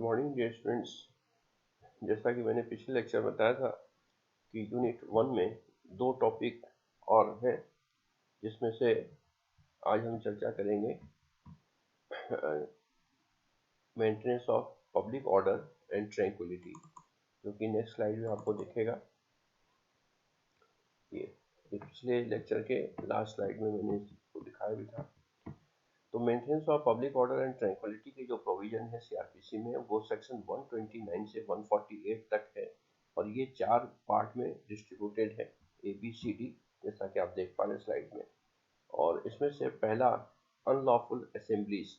Morning dear students. जैसा कि मैंने पिछले लेक्चर में बताया था कि यूनिट 1 में 2 टॉपिक और हैं, जिसमें से आज हम चर्चा करेंगे maintenance of public order and tranquillity, जो कि नेक्स्ट स्लाइड में आपको दिखेगा। ये पिछले लेक्चर के लास्ट स्लाइड में मैंने इसको दिखाया भी था। तो maintenance of public order and tranquillity के जो प्रोविजन है सीआरपीसी में, वो सेक्शन 129 से 148 तक है और ये 4 पार्ट में डिस्ट्रीब्यूटेड है, ABCD, जैसा कि आप देख पा रहे हैं स्लाइड में। और इसमें से पहला अनलॉफुल असेंबलीज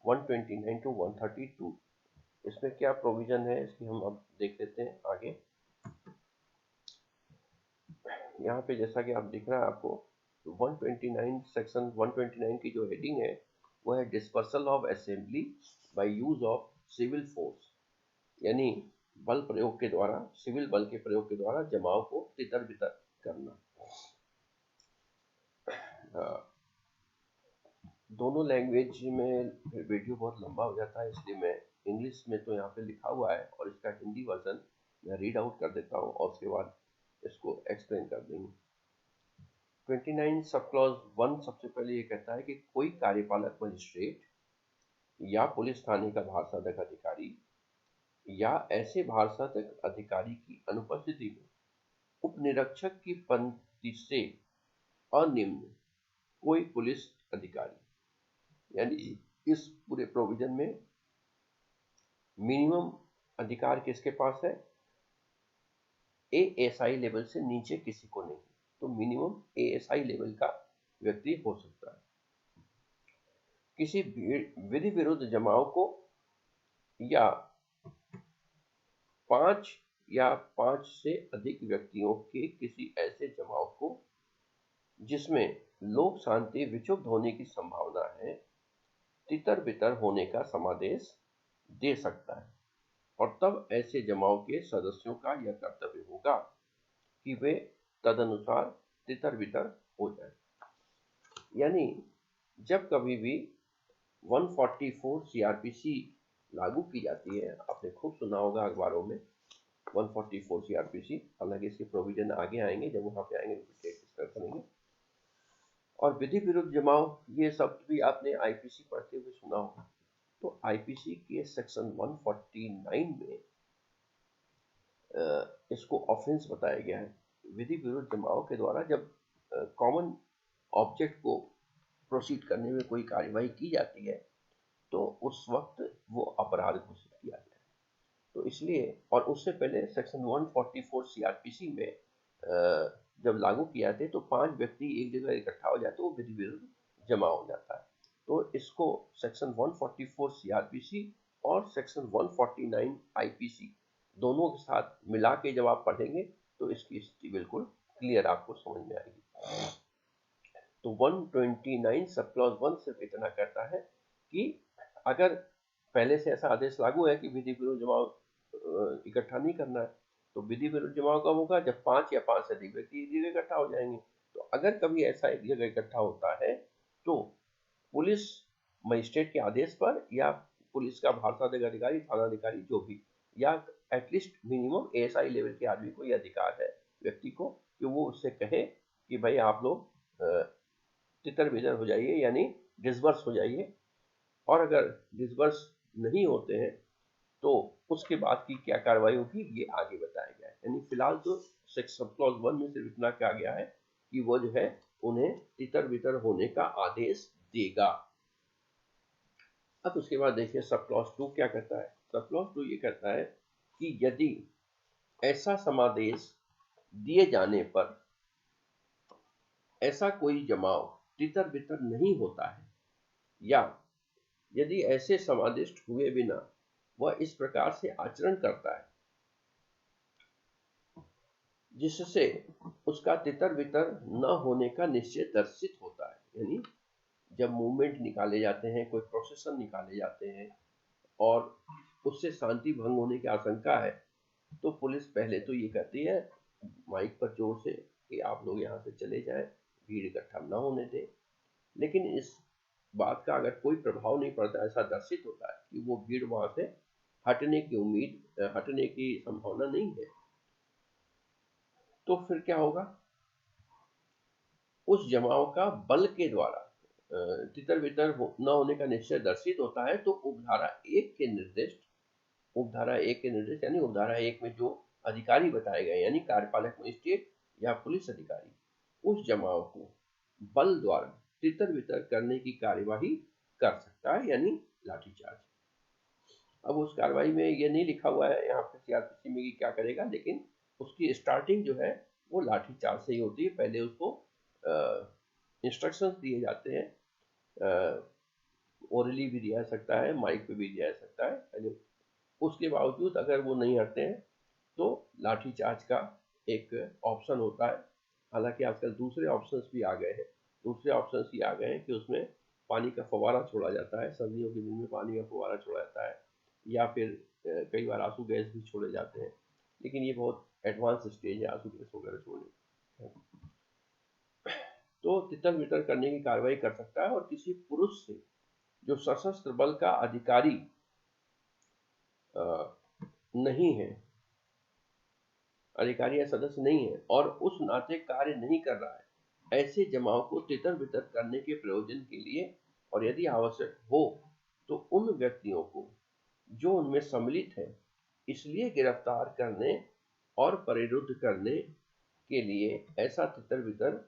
129 टू 132, इसमें क्या प्रोविजन है इसकी हम अब देख लेते हैं आगे। यहाँ पे जैसा कि आप दिख रहा है आपको, 129 सेक्शन 129 की जो हेडिंग है वो है dispersal of assembly by use of civil force, यानी बल प्रयोग के द्वारा, सिविल बल के प्रयोग के द्वारा जमाव को तितर बितर करना। दोनों लैंग्वेज में वीडियो बहुत लंबा हो जाता है, इसलिए मैं इंग्लिश में तो यहाँ पे लिखा हुआ है और इसका हिंदी वर्जन मैं रीड आउट कर देता हूँ और उसके बाद इसको एक्सप्लेन कर देंगे। 29 सब क्लॉज 1 सबसे पहले ये कहता है कि कोई कार्यपालक मजिस्ट्रेट या पुलिस थाने का भारसाधक अधिकारी या ऐसे भारसाधक अधिकारी की अनुपस्थिति में उप निरीक्षक की पंक्ति से अनिम्न कोई पुलिस अधिकारी, यानी इस पूरे प्रोविजन में मिनिमम अधिकार किसके पास है? ASI लेवल से नीचे किसी को नहीं, तो मिनिमम ASI लेवल का व्यक्ति हो सकता है। किसी विधि विरुद्ध जमाव को या 5 या 5 से अधिक व्यक्तियों के किसी ऐसे जमाव को जिसमें लोक शांति विक्षुब्ध होने की संभावना है, तितर बितर होने का समादेश दे सकता है। और तब ऐसे जमाव के सदस्यों का यह कर्तव्य होगा कि वे तदनुसार तितर बितर हो जाए। यानी जब कभी भी 144 सीआरपीसी लागू की जाती है, आपने खूब सुना होगा अखबारों में 144 सीआरपीसी, हालांकि इसके प्रोविजन आगे आएंगे, जब वहां पे आएंगे डिस्कस करेंगे। और विधि विरुद्ध जमाव, ये शब्द भी आपने आईपीसी पढ़ते हुए सुना होगा। तो आईपीसी के सेक्शन 149 में इसको ऑफेंस बताया गया है। विधि विरुद्ध जमाव के द्वारा जब कॉमन ऑब्जेक्ट को प्रोसीड करने में कोई कार्यवाही की जाती है, तो उस वक्त वो अपराध घोषित किया गया है। तो इसलिए, और उससे पहले सेक्शन 144 सीआरपीसी में जब लागू किया थे तो 5 व्यक्ति एक जगह इकट्ठा हो जाते, वो विधि विरुद्ध जमा हो जाता है। तो इसको सेक्शन 144 सीआरपीसी और सेक्शन 149 आईपीसी दोनों के साथ मिला के जब आप पढ़ेंगे तो इसकी स्थिति बिल्कुल क्लियर आपको समझ में आएगी। तो 129 सब क्लॉज 1 सिर्फ इतना कहता है कि अगर पहले से ऐसा आदेश लागू है कि विधि विरुद्ध जमाव इकट्ठा नहीं करना है, तो विधि विरुद्ध जमाव कब होगा? जब 5 या 5 से अधिक व्यक्ति एक जगह इकट्ठा हो जाएंगे। तो अगर कभी ऐसा एक जगह इकट्ठा होता है तो पुलिस मजिस्ट्रेट के आदेश पर या पुलिस का भारसाधक अधिकारी, थाना अधिकारी, जो भी, या एटलीस्ट मिनिमम ASI लेवल के आदमी को यह अधिकार है, व्यक्ति को, कि वो उससे कहे कि भाई आप लोग तितर बितर हो जाइए, यानी डिसबर्स हो जाइए। और अगर डिसबर्स नहीं होते हैं तो उसके बाद की क्या कार्रवाई होगी, ये आगे बताया गया है। यानी फिलहाल तो सेक्शन क्लॉज 1 में सिर्फ इतना कहा गया है कि वो जो है उन्हें तितर बितर होने का आदेश देगा। अब उसके बाद देखिए सब क्लॉज 2 क्या कहता है। सब क्लॉज 2 ये कहता है कि यदि ऐसा समादेश दिए जाने पर ऐसा कोई जमाव तितर बितर नहीं होता है, या यदि ऐसे समादिष्ट हुए बिना वह इस प्रकार से आचरण करता है जिससे उसका तितर बितर न होने का निश्चय दर्शित होता है, यानी जब मूवमेंट निकाले जाते हैं, कोई प्रोसेसन निकाले जाते हैं और उससे शांति भंग होने की आशंका है, तो पुलिस पहले तो ये कहती है माइक पर जोर से कि आप लोग यहाँ से चले जाएं, भीड़ इकट्ठा न होने दें। लेकिन इस बात का अगर कोई प्रभाव नहीं पड़ता, ऐसा दर्शित होता है कि वो भीड़ वहां से हटने की उम्मीद, हटने की संभावना नहीं है, तो फिर क्या होगा? उस जमाव का बल के द्वारा तितर बितर न होने का निश्चय दर्शित होता है, तो उपधारा 1 के निर्दिष्ट, उपधारा 1 के निर्देश यानी उपधारा 1 में जो अधिकारी बताए गए यानी कार्यपालक मजिस्ट्रेट या पुलिस अधिकारी उस जमाव को बल द्वारा तितर बितर करने की कार्यवाही कर सकता है, यानी लाठीचार्ज। अब उस कार्रवाई में ये नहीं लिखा हुआ है यहाँ पे सीआरपीसी में कि क्या करेगा, लेकिन उसकी स्टार्टिंग जो है वो लाठीचार्ज से ही होती है। पहले उसको इंस्ट्रक्शंस दिए जाते हैं, ओरली भी दिया जा सकता है, माइक पे भी दिया जा सकता है पहले। उसके बावजूद अगर वो नहीं हटते हैं तो लाठीचार्ज का एक ऑप्शन होता है। हालांकि आजकल दूसरे ऑप्शंस भी आ गए हैं, दूसरे ऑप्शंस ये आ गए हैं कि उसमें पानी का फव्वारा छोड़ा जाता है, सर्दियों के दिन में पानी का फव्वारा छोड़ा जाता है, या फिर कई बार आंसू गैस भी छोड़े जाते हैं, लेकिन ये बहुत एडवांस स्टेज है आंसू गैस वगैरह छोड़ने। तो तितर बितर करने की कार्रवाई कर सकता है, और किसी पुरुष से जो सशस्त्र बल का अधिकारी नहीं है, अधिकारी या सदस्य नहीं है और उस नाते कार्य नहीं कर रहा है, ऐसे जमाव को तितर बितर करने के प्रयोजन के लिए और यदि आवश्यक हो तो उन व्यक्तियों को जो उनमें सम्मिलित है इसलिए गिरफ्तार करने और परिरुद्ध करने के लिए ऐसा तितर बितर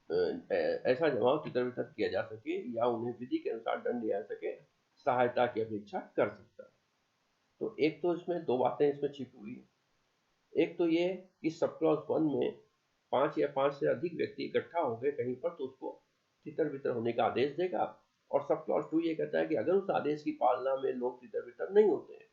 ऐसा जमाव तितर बितर किया जा सके या उन्हें विधि के अनुसार दंड दिया जा सके, सहायता की अपेक्षा कर सकता है। तो एक तो इसमें दो बातें इसमें छिपी हुई है। एक तो ये कि सब क्लॉज 1 में 5 या 5 से अधिक व्यक्ति इकट्ठा हो गए कहीं पर तो उसको तितर बितर होने का आदेश देगा, और सब क्लॉज 2 ये कहता है कि अगर उस आदेश की पालना में लोग तितर बितर नहीं होते हैं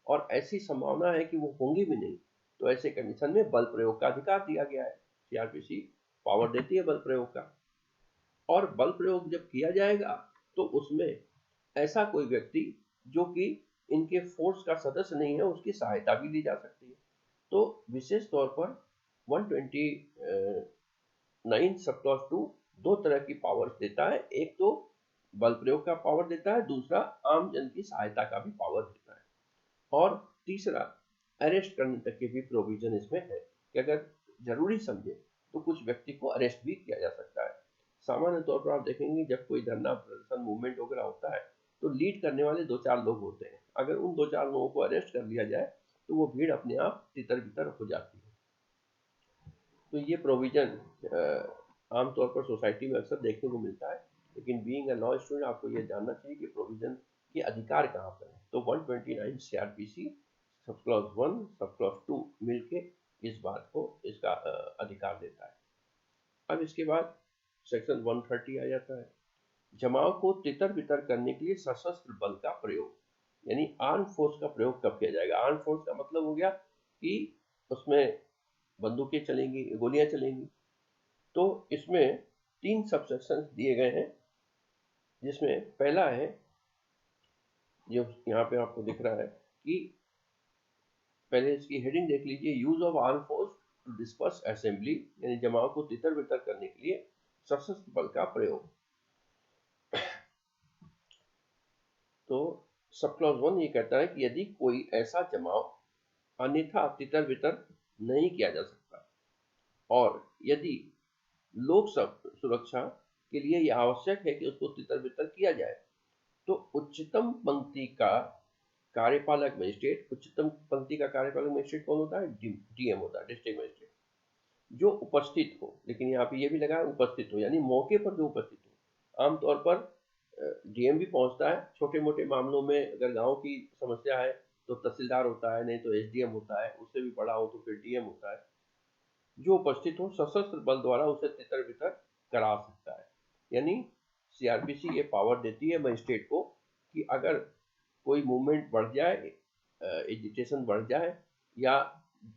और ऐसी संभावना है कि वो होंगी भी नहीं, तो ऐसे कंडीशन में बल प्रयोग का अधिकार दिया गया है। सीआरपीसी पावर देती है बल प्रयोग का, और बल प्रयोग जब किया जाएगा तो उसमें ऐसा कोई व्यक्ति जो कि इनके फोर्स का सदस्य नहीं है उसकी सहायता भी ली जा सकती है। तो विशेष तौर पर 129 सब क्लॉज 2 दो तरह की पावर्स देता है, एक तो बल प्रयोग का पावर देता है, दूसरा आम जन की सहायता का भी पावर देता है, और तीसरा अरेस्ट करने तक के भी प्रोविजन इसमें है कि अगर जरूरी समझे तो कुछ व्यक्ति को अरेस्ट भी किया जा सकता है। सामान्य तौर पर आप देखेंगे जब कोई धरना प्रदर्शन मूवमेंट वगैरह होता है तो लीड करने वाले 2-4 लोग होते हैं, अगर उन 2-4 लोगों को अरेस्ट कर लिया जाए तो वो भीड़ अपने आप तितर बितर हो जाती है। तो ये प्रोविजन आमतौर पर सोसाइटी में अक्सर देखने को मिलता है, लेकिन बीइंग अ लॉ स्टूडेंट आपको ये जानना चाहिए कि प्रोविजन के अधिकार कहाँ पर है। तो 129 CrPC sub clause 1 sub clause 2 मिलके इस बात को इसका अधिकार देता है। अब इसके बाद सेक्शन 130 आ जाता है, जमाव को तितर बितर करने के लिए सशस्त्र बल का प्रयोग, यानी आर्म फोर्स का प्रयोग कब किया जाएगा। आर्म फोर्स का मतलब हो गया कि उसमें बंदूकें चलेंगी, गोलियां चलेंगी। तो इसमें 3 सबसेक्शन दिए गए हैं, जिसमें पहला है जो यहाँ पे आपको दिख रहा है कि पहले इसकी हेडिंग देख लीजिए, use of arm force to disperse assembly, यानी जमाव को तितर बितर करने के लिए सशस्त्र बल का प्रयोग। तो सब क्लॉज 1 ये कहता है कि यदि कोई ऐसा जमाव अन्यथा तितर बितर नहीं किया जा सकता और यदि लोक सुरक्षा के लिए यह आवश्यक है कि उसको तितर बितर किया जाए, तो उच्चतम पंक्ति का कार्यपालक मजिस्ट्रेट, उच्चतम पंक्ति का कार्यपालक मजिस्ट्रेट कौन होता है? डीएम होता है, डिस्ट्रिक्ट मजिस्ट्रेट, जो उपस्थित हो। लेकिन यहाँ पे ये भी लगा है उपस्थित हो, यानी मौके पर जो उपस्थित हो। आमतौर पर डीएम भी पहुंचता है, छोटे मोटे मामलों में अगर गांव की समस्या है तो तहसीलदार होता है, नहीं तो एसडीएम होता है, उससे भी बड़ा हो तो फिर डीएम होता है। जो उपस्थित हो सशस्त्र बल द्वारा उसे तितर बितर करा सकता है, यानी सीआरपीसी ये पावर देती है मजिस्ट्रेट को कि अगर कोई मूवमेंट बढ़ जाए, एजिटेशन बढ़ जाए या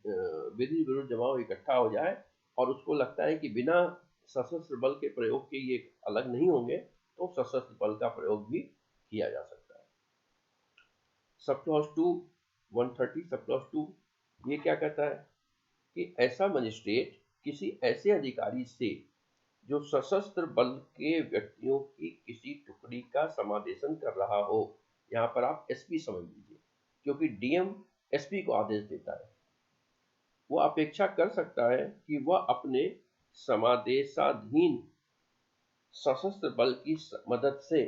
विधि विरुद्ध जमाव इकट्ठा हो जाए और उसको लगता है कि बिना सशस्त्र बल के प्रयोग के ये अलग नहीं होंगे, तो सशस्त्र बल का प्रयोग भी किया जा सकता है। सब क्लॉज 2 130 सब क्लॉज 2 ये क्या कहता है कि ऐसा मजिस्ट्रेट किसी ऐसे अधिकारी से जो सशस्त्र बल के व्यक्तियों की किसी टुकड़ी का समादेशन कर रहा हो, यहाँ पर आप एसपी समझ लीजिए, क्योंकि डीएम एसपी को आदेश देता है। वो अपेक्षा कर सकता है कि वह अपने समादेशाधीन सशस्त्र बल की मदद से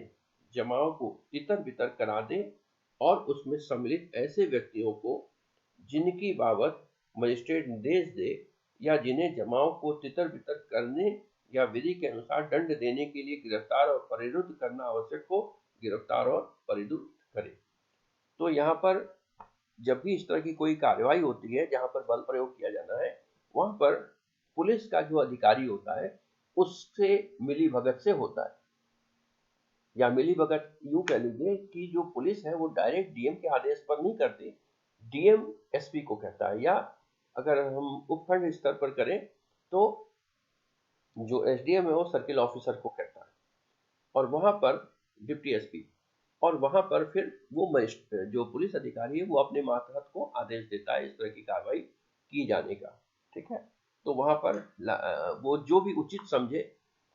जमाव को तितर बितर करा दे और उसमें सम्मिलित ऐसे व्यक्तियों को जिनकी बाबत मजिस्ट्रेट निर्देश दे या जिन्हें जमाव को तितर बितर करने या विधि के अनुसार दंड देने के लिए गिरफ्तार और परिरुद्ध करना आवश्यक हो, गिरफ्तार और परिरुद्ध करे। तो यहाँ पर जब भी इस तरह की कोई कार्रवाई होती है जहाँ पर बल प्रयोग किया जाना है, वहां पर पुलिस का जो अधिकारी होता है उससे मिली भगत से होता है, या मिली भगत यूं कह लीजिए कि जो पुलिस है वो डायरेक्ट डीएम के आदेश पर नहीं करती, डीएम एसपी को कहता है, या अगर हम उपखंड स्तर पर करें तो जो एसडीएम है वो सर्किल ऑफिसर को कहता है, और वहां पर डिप्टी एसपी, और वहां पर फिर वो जो पुलिस अधिकारी है वो अपने मातहत को आदेश देता है इस तरह की कार्रवाई की जाने का। ठीक है, तो वहां पर वो जो भी उचित समझे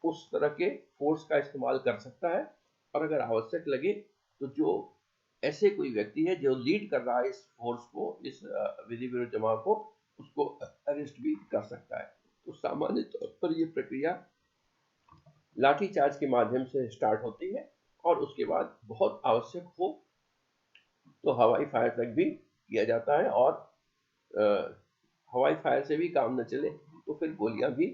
उस तरह के फोर्स का इस्तेमाल कर सकता है, और अगर आवश्यक लगे तो जो ऐसे कोई व्यक्ति है जो लीड कर रहा है इस फोर्स को, इस विधि विरुद्ध जमाव को, उसको अरेस्ट भी कर सकता है। तो सामान्य तौर पर यह प्रक्रिया लाठीचार्ज के माध्यम से स्टार्ट होती है, और उसके बाद बहुत आवश्यक हो तो हवाई फायर तक भी किया जाता है, और हवाई फायर से भी काम न चले तो फिर गोलियां भी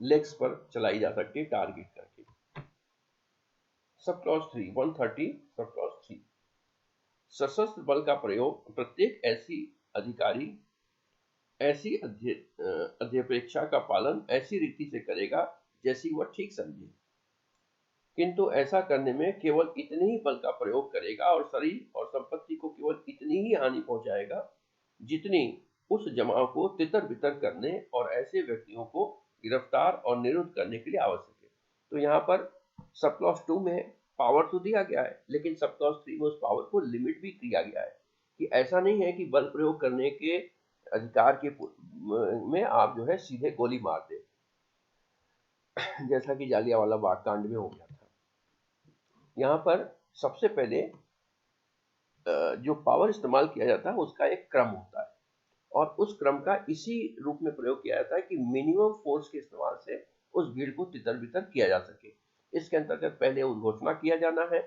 लेग्स पर चलाई जा सकती है टारगेट करके। सब क्लॉज 3 130 सब क्लॉज 3, सशस्त्र बल का प्रयोग प्रत्येक ऐसी अध्यपेक्षा का पालन ऐसी रीति से करेगा जैसी वह ठीक समझे, किंतु ऐसा करने में केवल इतने ही बल का प्रयोग करेगा और शरीर और संपत्ति को केवल इतनी ही हानि पहुंचाएगा जितनी उस जमाव को तितर बितर करने और ऐसे व्यक्तियों को गिरफ्तार और निरुद्ध करने के लिए आवश्यक है। तो यहाँ पर सब क्लॉज 2 में पावर तो दिया गया है, लेकिन सब क्लॉज 3 में उस पावर को लिमिट भी किया गया है कि ऐसा नहीं है कि बल प्रयोग करने के अधिकार के में आप जो है सीधे गोली मार दे, जैसा कि जालियांवाला बाग कांड में हो गया था। यहाँ पर सबसे पहले जो पावर इस्तेमाल किया जाता है उसका एक क्रम होता है, और उस क्रम का इसी रूप में प्रयोग किया जाता है कि मिनिमम फोर्स के इस्तेमाल से उस भीड़ को तितर बितर किया जा सके। इसके अंतर्गत पहले उद्घोषणा किया जाना है,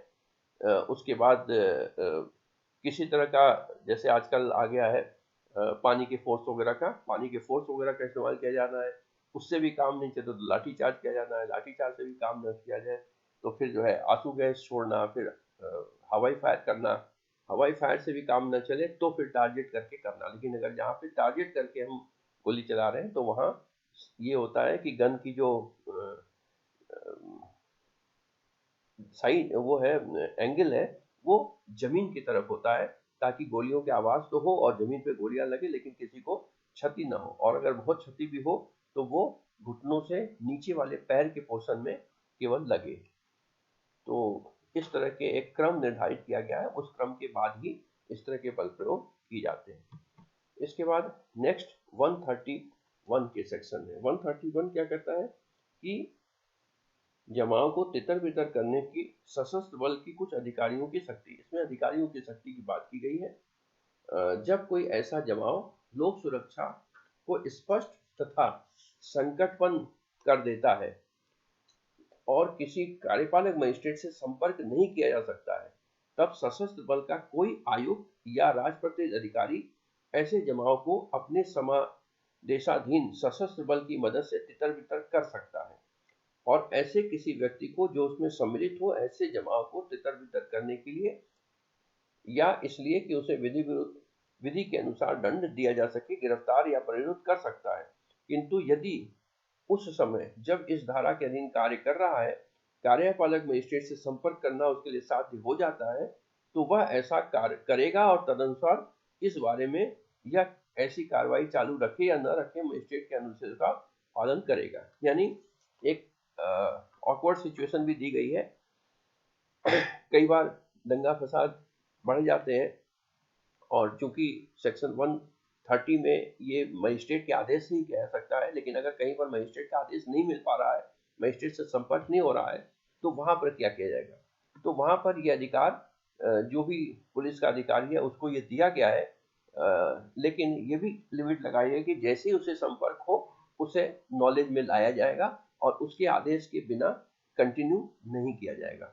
उसके बाद किसी तरह का, जैसे आजकल आ गया है पानी के फोर्स वगैरह का इस्तेमाल किया जाना है, उससे भी काम नहीं चले तो लाठीचार्ज किया जाना है, लाठीचार्ज से भी काम न किया जाए तो फिर जो है आंसू गैस छोड़ना, फिर हवाई फायर करना, हवाई फायर से भी काम न चले तो फिर टारगेट करके करना। लेकिन अगर जहाँ पे टारगेट करके हम गोली चला रहे हैं तो वहाँ ये होता है कि गन की जो साइड वो है, एंगल है, वो जमीन की तरफ होता है ताकि गोलियों की आवाज तो हो और जमीन पे गोलियां लगे लेकिन किसी को क्षति ना हो, और अगर बहुत क्षति भी हो तो वो घुटनों से नीचे वाले पैर के पोर्शन में केवल लगे। तो इस तरह के एक क्रम निर्धारित किया गया है, उस क्रम के बाद ही इस तरह के बल प्रयोग किए जाते हैं। इसके बाद नेक्स्ट 131 के सेक्शन में 131 क्या कहता है कि जमाव को तितर बितर करने की सशस्त्र बल की कुछ अधिकारियों की शक्ति, इसमें अधिकारियों की शक्ति की बात की गई है। जब कोई ऐसा जमाव लोक सुरक्षा को स्पष्ट तथा संकटपन कर देता है और किसी कार्यपालक मजिस्ट्रेट से संपर्क नहीं किया जा सकता है, तब सशस्त्र बल का कोई आयुक्त या राजपत्रित अधिकारी ऐसे जमाव को अपने समादेशाधीन सशस्त्र बल की मदद से तितर बितर कर सकता है, और ऐसे किसी व्यक्ति को जो उसमें सम्मिलित हो ऐसे जमाव को तितर बितर करने के लिए या इसलिए कि उसे विधि के अनुसार दंड दिया जा सके गिरफ्तार या परिरुद्ध कर सकता है। किंतु यदि उस समय जब इस धारा के अधीन कार्य कर रहा है कार्यपालक मजिस्ट्रेट से संपर्क करना उसके लिए साध्य हो जाता है तो वह ऐसा कार्य करेगा और तदनुसार इस बारे में या ऐसी कार्रवाई चालू रखे या न रखे मजिस्ट्रेट के अनुच्छेद का पालन करेगा। यानी एक ऑकवर्ड सिचुएशन भी दी गई है। कई बार दंगा फसाद बढ़ जाते हैं और चूंकि सेक्शन 130 में ये मजिस्ट्रेट के आदेश ही कह सकता है, लेकिन अगर कहीं पर मजिस्ट्रेट का आदेश नहीं मिल पा रहा है, मजिस्ट्रेट से संपर्क नहीं हो रहा है, तो वहां पर क्या किया जाएगा, तो वहां पर यह अधिकार जो भी पुलिस का अधिकारी है उसको ये दिया गया है, लेकिन ये भी लिमिट लगाई है कि जैसे ही उसे संपर्क हो उसे नॉलेज में लाया जाएगा और उसके आदेश के बिना कंटिन्यू नहीं किया जाएगा।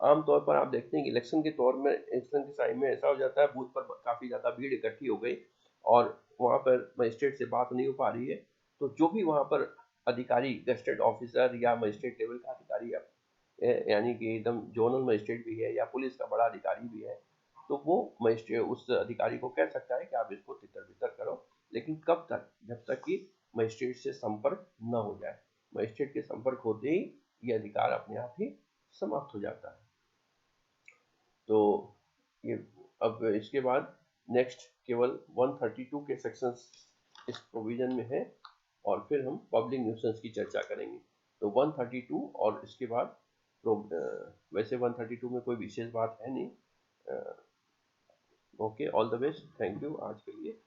आमतौर पर आप देखते हैं कि इलेक्शन के तौर में, इलेक्शन के टाइम में ऐसा हो जाता है, बूथ पर काफ़ी ज़्यादा भीड़ इकट्ठी हो गई और वहाँ पर मजिस्ट्रेट से बात नहीं हो पा रही है, तो जो भी वहाँ पर अधिकारी, गजेटेड ऑफिसर या मजिस्ट्रेट लेवल का अधिकारी है, यानी कि एकदम जोनल मजिस्ट्रेट भी है या पुलिस का बड़ा अधिकारी भी है, तो वो मजिस्ट्रेट उस अधिकारी को कह सकता है कि आप इसको तितर बितर करो, लेकिन कब तक? जब तक कि मजिस्ट्रेट से संपर्क न हो जाए। मजिस्ट्रेट के संपर्क होते ही ये अधिकार अपने आप ही समाप्त हो जाता है। तो ये अब इसके बाद नेक्स्ट केवल 132 के सेक्शंस इस प्रोविजन में है और फिर हम पब्लिक न्यूसेंस की चर्चा करेंगे। तो 132 और इसके बाद वैसे 132 में कोई विशेष बात है नहीं। Okay, all the best, thank you आज के लिए।